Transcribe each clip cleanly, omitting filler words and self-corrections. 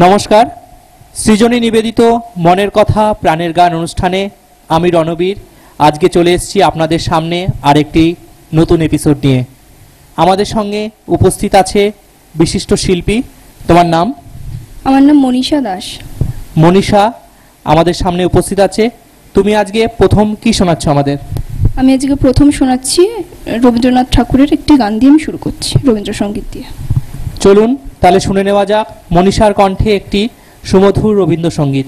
নমস্কার। সৃজনী নিবেদিত মনের কথা প্রাণের গান অনুষ্ঠানে আমি রণবীর আজকে চলে এসেছি আপনাদের সামনে আরেকটি নতুন এপিসোড নিয়ে। আমাদের সঙ্গে উপস্থিত আছে বিশিষ্ট শিল্পী। তোমার নাম? আমার নাম মনীষা দাস। মনীষা আমাদের সামনে উপস্থিত আছে। তুমি আজকে প্রথম কি শোনাচ্ছ আমাদের? আমি আজকে প্রথম শোনাচ্ছি রবীন্দ্রনাথ ঠাকুরের একটি গান দিয়ে আমি শুরু করছি, রবীন্দ্রসঙ্গীত দিয়ে। চলুন তাহলে শুনে নেওয়া যাক মনীষার কণ্ঠে একটি সুমধুর রবীন্দ্রসঙ্গীত।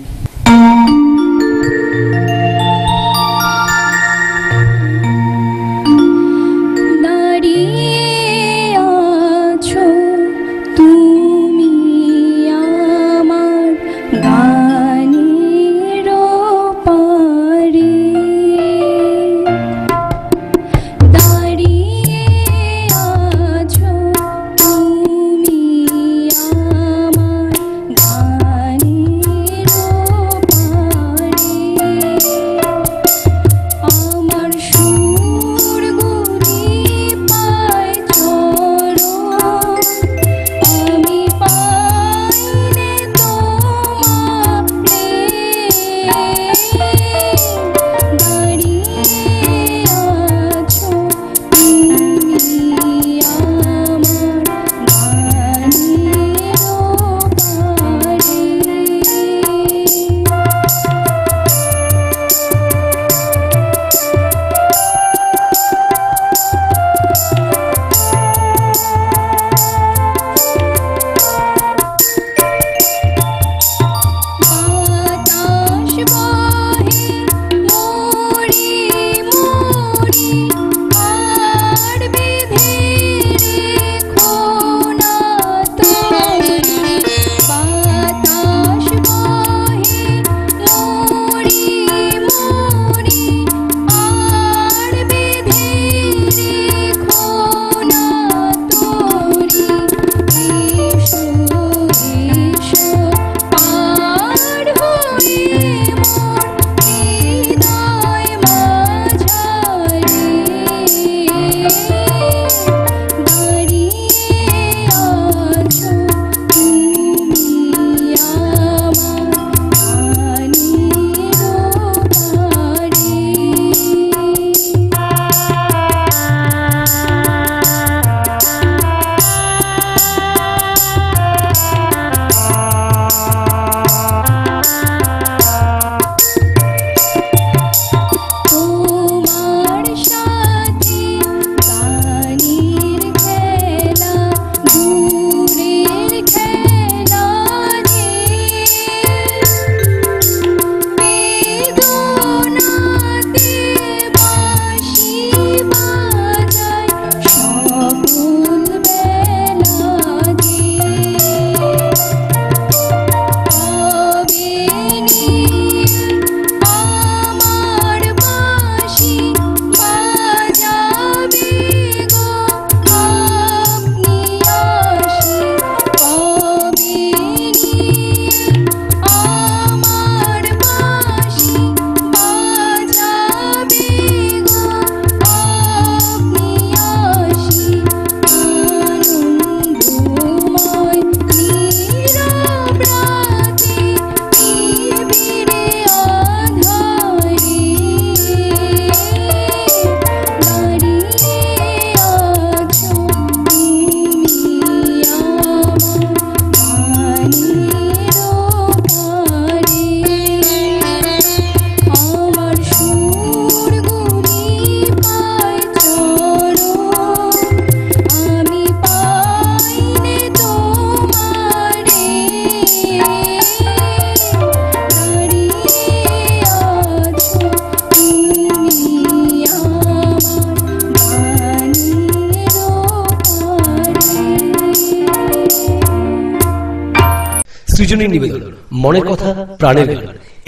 সৃজনী নিবেদন মনের কথা প্রাণের গান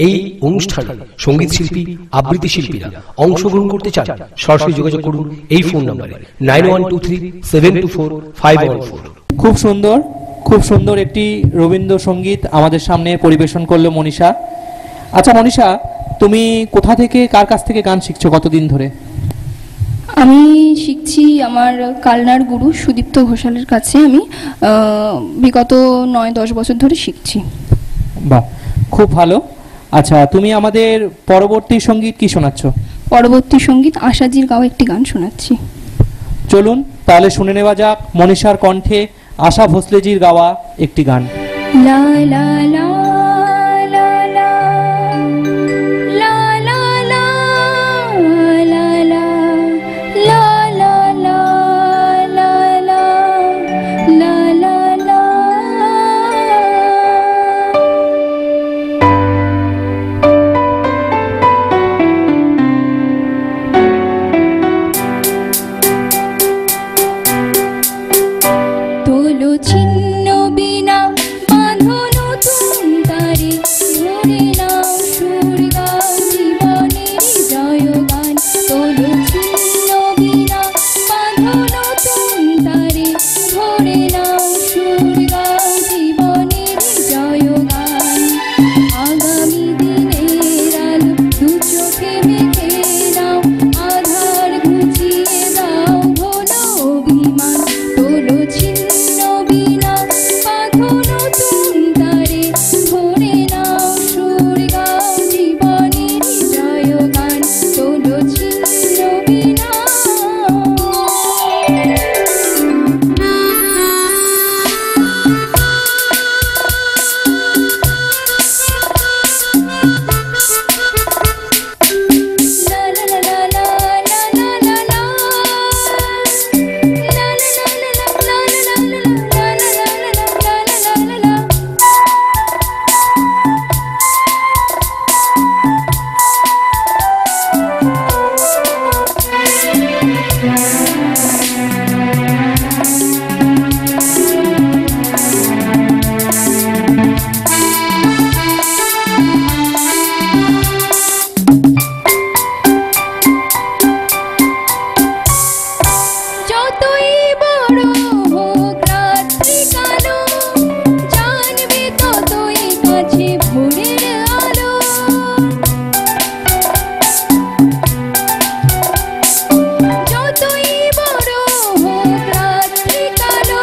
এই অনুষ্ঠানে সঙ্গীত শিল্পী আবৃত্তি শিল্পীরা অংশগ্রহণ করতে চান সরাসরি যোগাযোগ করুন এই ফোন নম্বরে 9123724514। খুব সুন্দর একটি রবীন্দ্রসঙ্গীত আমাদের সামনে পরিবেশন করলো মনীষা। আচ্ছা মনীষা, তুমি কোথা থেকে কার কাছ থেকে গান শিখছো, কতদিন ধরে? আমি শিখছি আমার কালনার গুরু সুদীপ্ত ঘোষালের কাছে। আমি বিগত 9-10 বছর ধরে শিখছি। বাহ, খুব ভালো। আচ্ছা, তুমি আমাদের পরবর্তী সঙ্গীত কি শোনাচ্ছ? পরবর্তী সঙ্গীত আশাজির গাওয়া একটি গান শোনাচ্ছি। চলুন তাহলে শুনে নেওয়া যাক মনীষার কণ্ঠে আশা ভোসলেজির গাওয়া একটি গান। লা লা লা লা লা লা লা লা লা লা লা লা লা লা লা লা লা। তোলো ছিন্ন বিনা বাঁধো নতুন তারে, ধরে নাও সুর গাও জীবনের জয়গান। তোলো ছিন্ন বিনা বাঁধো নতুন তারে, ধরে নাও সুর গাও জীবনের জয়গান। আগামী দিনের আলো দু চোখে মেখে নাও, আধার ঘুচিয়ে দাও ভোলো অভিমান। তোলো ছিন্ন বিনা বাঁধো নতুন তারে, ধরে নাও সুর গাও জীবনের জয়গান। তোলো ছিন্ন বিনা। লা লা লা লা লা লা লা লা লা। লা লা লা লা লা লা লা লা লা লা লা লা লা লা। যতই বড় হোক রাত্রি কালো, জানবে ততই কাছে ভোরের আলো। যতই বড় হোক রাত্রি কালো,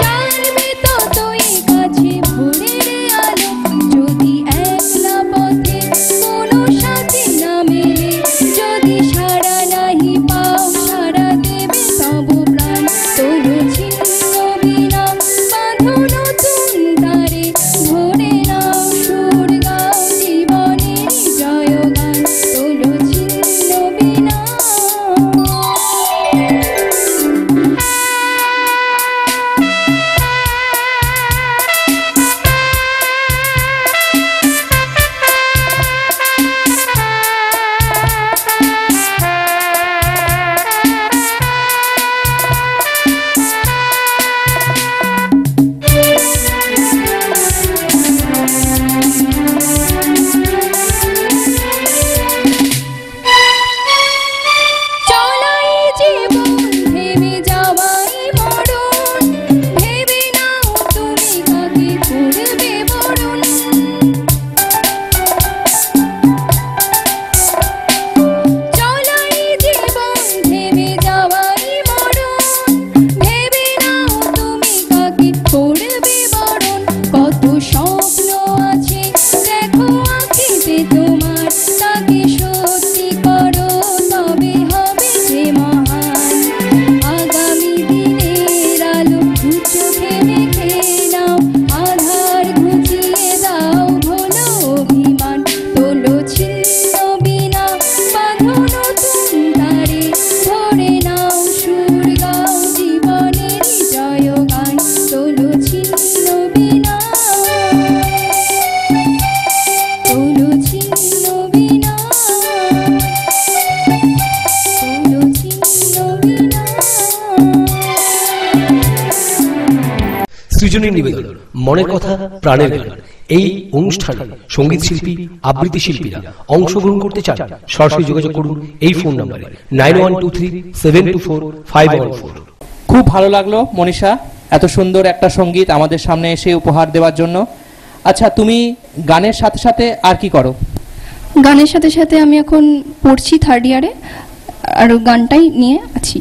জানবে ততই কাছে ভোরের আলো। যদি একলা পথে কোনো সাথী না মেলে, যদি সাড়া নাহি পাও সাড়া দেবে তব প্রাণ। তোলো ছিন্ন বিনা বাঁধো নতুন তারে, ধরে নাও সুর গাও জীবনের জয়গান। তোলো ছিন্ন বিনা। চলাই জীবন ভেবে যাওয়াই মরণ, ভেবে নাও তুমি কাকে করবে বরণ। চলাই জীবন ভেবে যাওয়াই মরণ, ভেবে নাও তুমি কাকে করবে বরণ। কত স্বপ্ন আছে দেখো আঁখিতে তোমার, তাকে সত্যি করো তবে হবে যে মহান। আগামী দিনের আলো দু চোখে মেখে নাও, আধার ঘুচিয়ে দাও ভোলো অভিমান। তোলো ছিন্ন বিনা বাঁধো নতুন তারে, ধরে নাও সুর গাও জীবনের জয়গান। তোলো ছিন্ন বিনা। তোলো ছিন্ন বিনা। তোলো ছিন্ন বিনা। সৃজনী নিবেদন, মনের কথা প্রাণের গান। এই অনুষ্ঠানে সঙ্গীত শিল্পী আবৃত্তি শিল্পীরা অংশগ্রহণ করতে চান, সরাসরি যোগাযোগ করুন এই ফোন নম্বরে 9123724514। খুব ভালো লাগলো মনীষা, এত সুন্দর একটা সঙ্গীত আমাদের সামনে এসে উপহার দেওয়ার জন্য। আচ্ছা, তুমি গানের সাথে সাথে আর কি করো? গানের সাথে সাথে আমি এখন পড়ছি 3rd ইয়ারে, আর গানটাই নিয়ে আছি।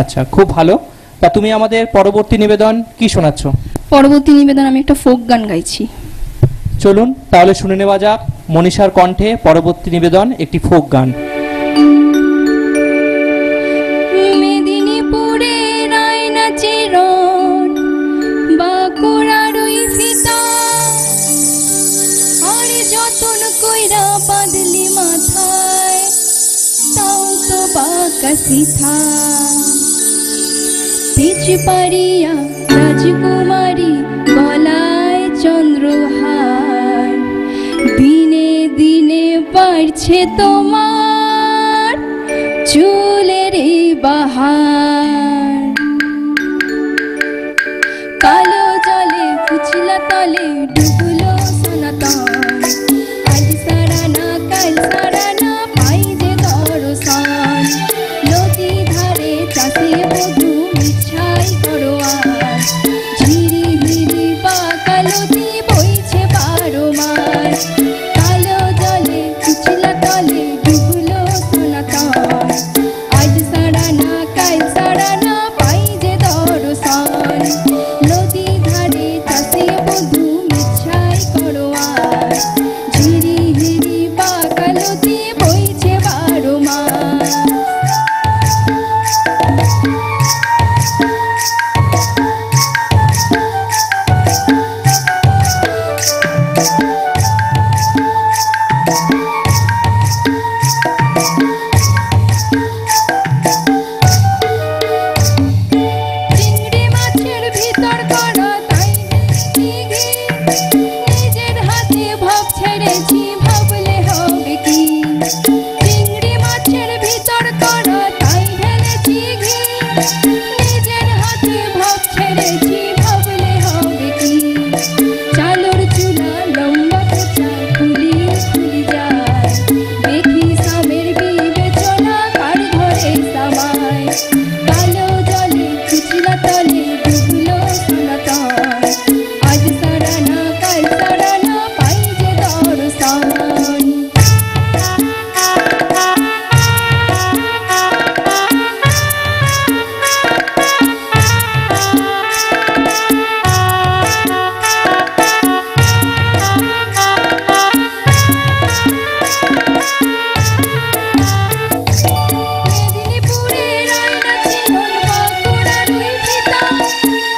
আচ্ছা, খুব ভালো। তা তুমি আমাদের পরবর্তী নিবেদন কি শোনাচ্ছ? পরবর্তী নিবেদন আমি একটা ফোক গান গাইছি। চলুন তাহলে শুনে নেওয়া যাক মনীষার কণ্ঠে পরবর্তী নিবেদন একটি ফোক গান। মেদিনীপুরের আয়না চিরন বাঁকুড়ার ওই ফিতা, আরে যতন কইরা বাঁধলি মাথায় তাও তো বাঁকা সিথা। পিছ পারিয়া রাজকুমারী গলায় চন্দ্রহার, দিনে দিনে বাড়ছে তোমার চুলের বাহার। কালো জলে কুচলা তলে ডুবলো সনাতন, আজ সারা না কাল সারা না পাই যে দর্শন। নদী ধারে চাষি বধূ মিছাই করোয়ার, ঝিরি হিরি বাঁকা নদী বইছে 12 মাস। কালো জলে কুচলা তলে ডুবলো সনাতন, আজ সারা না কাল সারা না পাই যে দর্শন। নদী ধারে চাষি বধূ মিছাই করোয়ার, ঝিরি হিরি বাঁকা নদী বইছে 12 মাস। চিংড়ি মাছের ভিতর করা তাই দিঘি, নিজের হাতে ভাব ছেড়েছি ভাবলে হবে কি। চিংড়ি মাছের ভিতর করা তাই ঢেলেছি ঘি, নিজের হাতে ভাব ছেড়েছি ভাবলে হবে কি। চালর চুলা লম্বা কোচা ফুলি ফুলি যায়, দেখি সামের বিবেচনা কার ঘরে সামায়। কালো জলে কুচলা তলে ডুবলো সনাতন, আজ সারা না কাল সারা না পাই যে দর্শন। মেদিনীপুরের আয়না চিরন বাঁকুড়ার ওই ফিতা,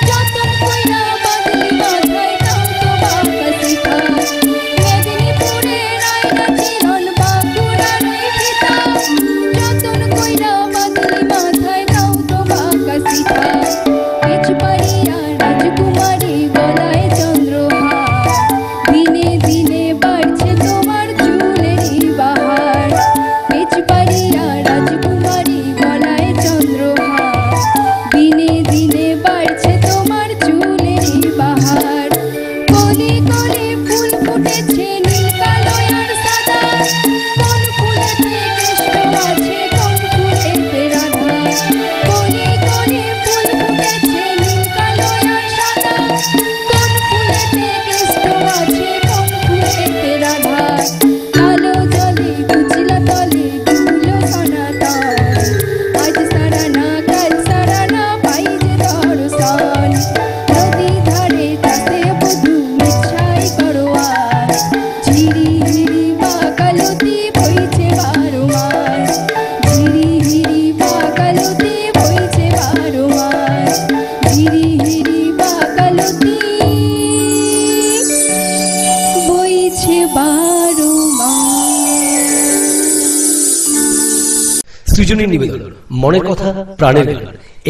যতন কইরা বাঁধলি মাথায় তাও তো বাঁকা সিথা। মেদিনীপুরের আয়না চিরন বাঁকুড়ার ওই ফিতা, যতন কইরা বাঁধলি মাথায় তাও তো বাঁকা সিথা। পিছ পারিয়া রাজকুমারী গলায় চন্দ্রহার, দিনে দিনে বাড়ছে তোমার চুলেরই বাহার। পিছ পারিয়া রাজকুমারী গলায় চন্দ্রহার, দিনে দিনে বাড়ছে তোমার চুলেরই বাহার। কলি কলি ফুল ফুটেছে নীল কালো আর সাদা, কোন ফুলেতে কৃষ্ণ আছে কোন ফুলেতে রাধা। কলি কলি ফুল ফুটেছে নীল কালো আর সাদা, কোন ফুলেতে কৃষ্ণ আছে কোন ফুলেতে রাধা। কালো জলে কুচলা তলে ডুবলো সনাতন, আজ সারা না কাল সারা না পাই যে দর্শন। নদী ধারে চাষে বধূ মিছাই করোয়ার, ঝিরি হিরি বাঁকা নদী বইছে 12 মাস। ঝিরি হিরি বাঁকা নদী বইছে 12 মাস। ঝিরি হিরি বাঁকা নদী বইছে 12 মাস। সৃজনী নিবেদন মনের কথা প্রাণের গান।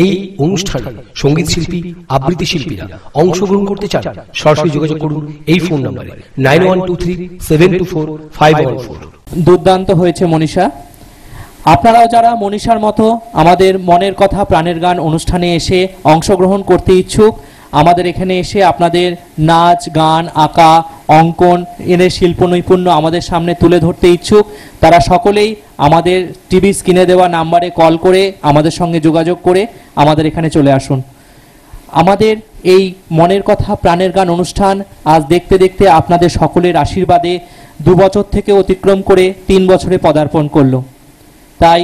এই অনুষ্ঠানে সঙ্গীত শিল্পী আবৃত্তি শিল্পীরা অংশগ্রহণ করতে চান, সরাসরি যোগাযোগ করুন এই ফোন নম্বরে 9123724514। দুর্দান্ত হয়েছে মনীষা। আপনারাও যারা মনীষার মতো আমাদের মনের কথা প্রাণের গান অনুষ্ঠানে এসে অংশগ্রহণ করতে ইচ্ছুক, আমাদের এখানে এসে আপনাদের নাচ গান আঁকা অঙ্কন এনের শিল্প নৈপুণ্য আমাদের সামনে তুলে ধরতে ইচ্ছুক, তারা সকলেই আমাদের টিভি স্ক্রিনে দেওয়া নাম্বারে কল করে আমাদের সঙ্গে যোগাযোগ করে আমাদের এখানে চলে আসুন। আমাদের এই মনের কথা প্রাণের গান অনুষ্ঠান আজ দেখতে দেখতে আপনাদের সকলের আশীর্বাদে 2 বছর থেকে অতিক্রম করে 3 বছরে পদার্পণ করলো। তাই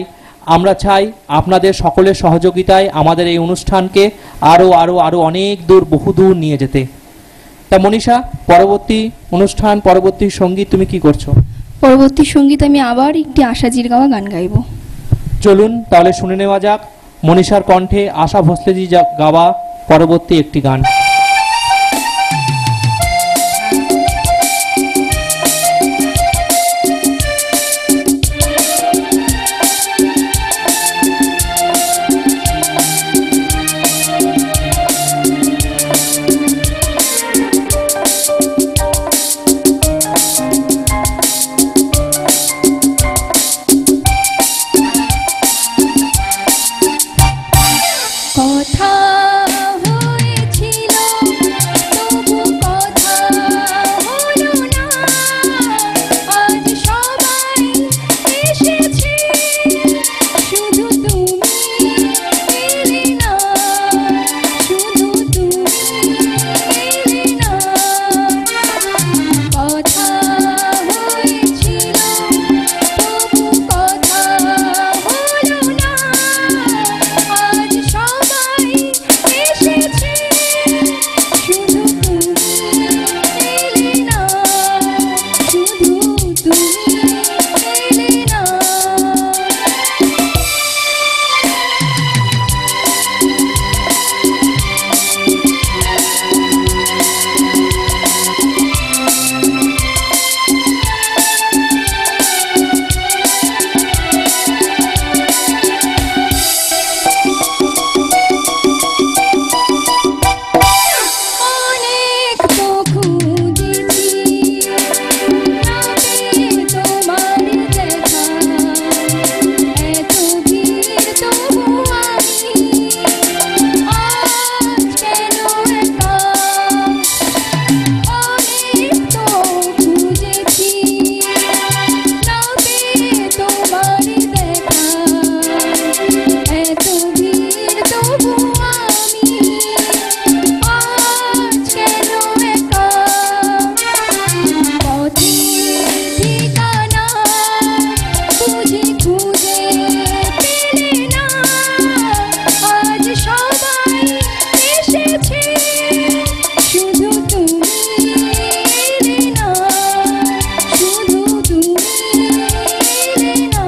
আমরা চাই আপনাদের সকলের সহযোগিতায় আমাদের এই অনুষ্ঠানকে আরও আরও আরও অনেক দূর বহুদূর নিয়ে যেতে। তা মনীষা, পরবর্তী অনুষ্ঠান, পরবর্তী সঙ্গীত তুমি কি করছো? পরবর্তী সঙ্গীত আমি আবার একটি আশাজির গাওয়া গান গাইব। চলুন তাহলে শুনে নেওয়া যাক মনীষার কণ্ঠে আশা ভোসলেজি গাওয়া পরবর্তী একটি গান। কথা হয়েছিল তবু কথা হলো না, আজ সবাই এসেছে শুধু তুমি এলে না, শুধু তুমি এলে না। কথা হয়েছিল তবু কথা হলো না, আজ সবাই এসেছে শুধু তুমি এলে না, শুধু তুমি এলে না। অনেক তো খুঁজেছি না পেয়ে তোমার দেখা, এত ভিড় তবু আমি আজ কেন একা। অনেক তো খুঁজেছি না পেয়ে তোমার দেখা, এত ভিড় তবু আমি আজ কেন একা। পথের ঠিকানা খুঁজে খুঁজে পেলে না, আজ সবাই এসেছে শুধু তুমি এলে না, শুধু তুমি এলে না।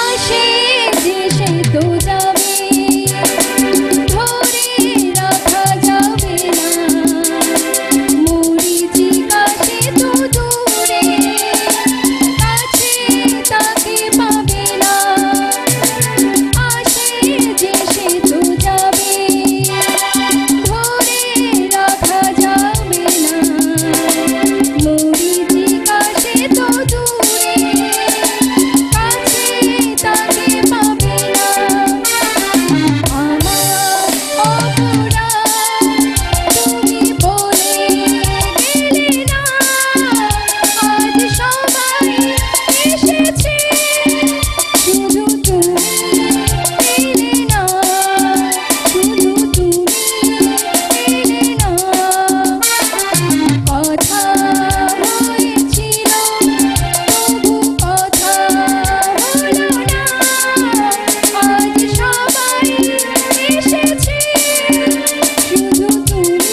আসে যে সে তো যাবে, ধরে রাখা যাবে না, মরীচিকা সে তো দূরে, কাছে তাকে পাবে না। আসে যে সে তো যাবে, ধরে রাখা যাবে না, মরীচিকা সে তো দূরে, কাছে তাকে পাবে না। আমার অপরাধ তুমি বলে গেলে না, আজ সবাই এসেছে শুধু তুমি এলে না, শুধু তুমি এলে না। কথা হয়েছিল তবু কথা হলো না, আজ সবাই এসেছে শুধু তুমি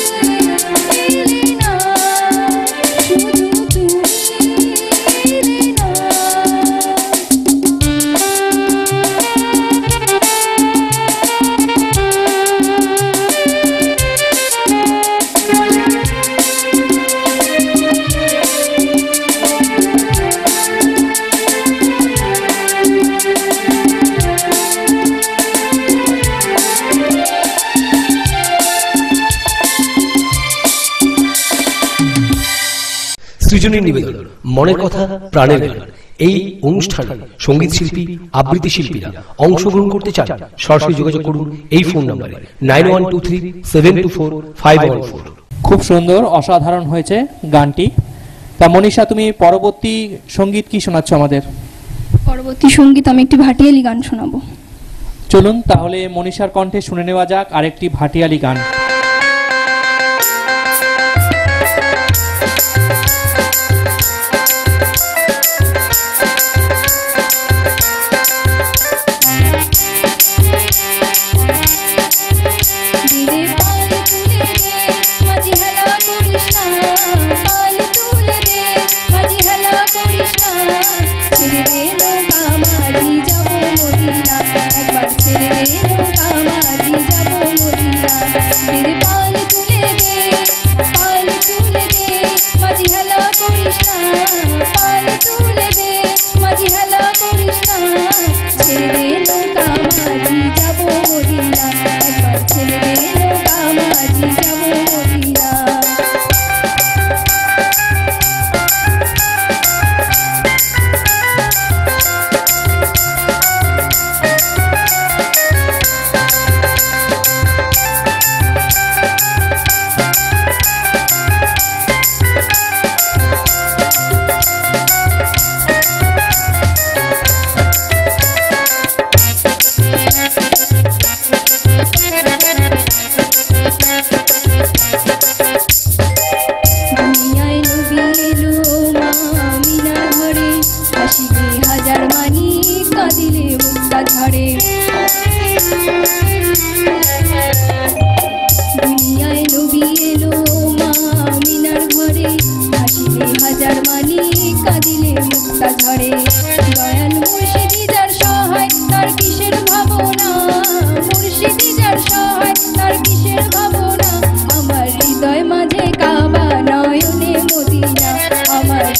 এলে না, শুধু তুমি এলে না। সৃজনের নিবেদন, মনের কথা প্রাণের গান। এই অনুষ্ঠানে সঙ্গীত শিল্পী, আবৃত্তি শিল্পীরা অংশগ্রহণ করতে চান, সরাসরি যোগাযোগ করুন এই ফোন নম্বরে 9123724514। খুব সুন্দর, অসাধারণ হয়েছে গানটি। তা মনীষা, তুমি পরবর্তী সঙ্গীত কি শোনাচ্ছ আমাদের? পরবর্তী সঙ্গীত আমি একটি ভাটিয়ালি গান শোনাবো। চলুন তাহলে মনীষার কণ্ঠে শুনে নেওয়া যাক আরেকটি ভাটিয়ালি গান।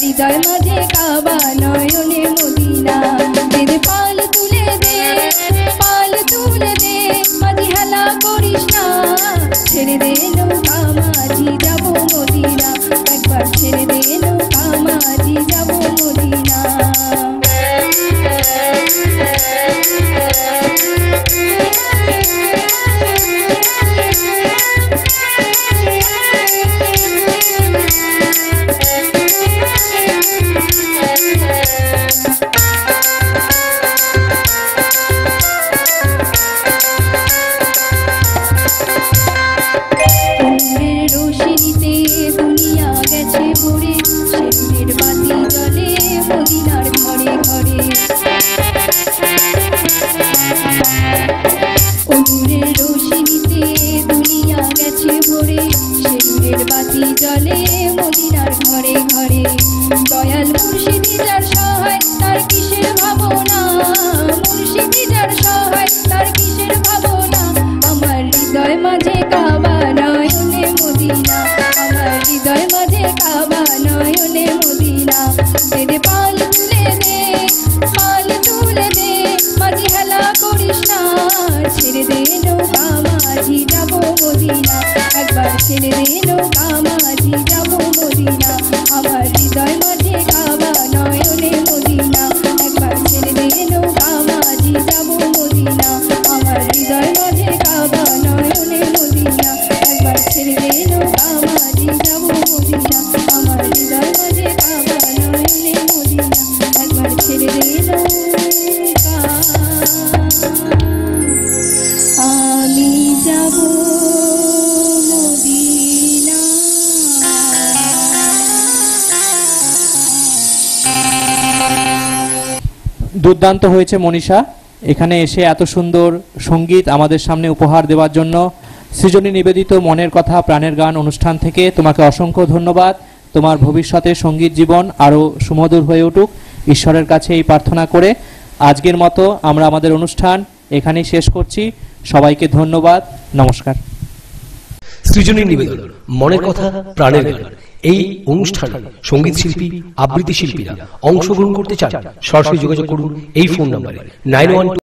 হৃদয় মাঝে কাবা নয়নে মদিনা, দে পাল তুলে দে, পাল তুলে দে, মাঝি হেলা করিস না, ছেড়ে দে নৌকা মাঝি যাবো মদিনা, একবার ছেড়ে দে নৌকা মাঝি যাবো মদিনা। জলে মদিনার ঘরে ঘরে, দয়াল মুর্শিদি যার সহায় তার কিসের ভাবনা, মুর্শিদি যার সহায় তার কিসের ভাবনা, আমার হৃদয় মাঝে কাবা নয়নে মদিনা, আমার হৃদয় মাঝে কাবা নয়নে মদিনা, দে পাল তুলে দে, পাল তুলে দে, মাঝি হেলা করিস না, ছেড়ে দে নৌকা মাঝি যাবো মদিনা, একবার ছেড়ে দে নৌকা মাঝি যাবো মদিনা, আমার হৃদয় মাঝে কাবা নয়নে মদিনা, একবার ছেড়ে দে নৌকা মাঝি যাবো মদিনা, আমার হৃদয় মাঝে কাবা নয়নে মদিনা, একবার ছেড়ে দে নৌকা মাঝি যাবো মদিনা, আমার হৃদয় মাঝে কাবা নয়নে মদিনা, একবার ছেড়ে দে নৌকা আমি যাবো মদিনা। দুর্দান্ত হয়েছে মনীষা, এখানে এসে এত সুন্দর সঙ্গীত আমাদের সামনে উপহার দেওয়ার জন্য সৃজনী নিবেদিত মনের কথা প্রাণের গান অনুষ্ঠান থেকে তোমাকে অসংখ্য ধন্যবাদ। তোমার ভবিষ্যতে সঙ্গীত জীবন আরও সুমধুর হয়ে উঠুক, ঈশ্বরের কাছে এই প্রার্থনা করে আজকের মতো আমরা আমাদের অনুষ্ঠান এখানেই শেষ করছি। সবাইকে ধন্যবাদ, নমস্কার। সৃজনী নিবেদন মনের কথা প্রাণের গান এই অনুষ্ঠানে সঙ্গীত শিল্পী আবৃত্তি শিল্পীরা অংশগ্রহণ করতে চান, সরাসরি যোগাযোগ করুন এই ফোন নম্বরে 91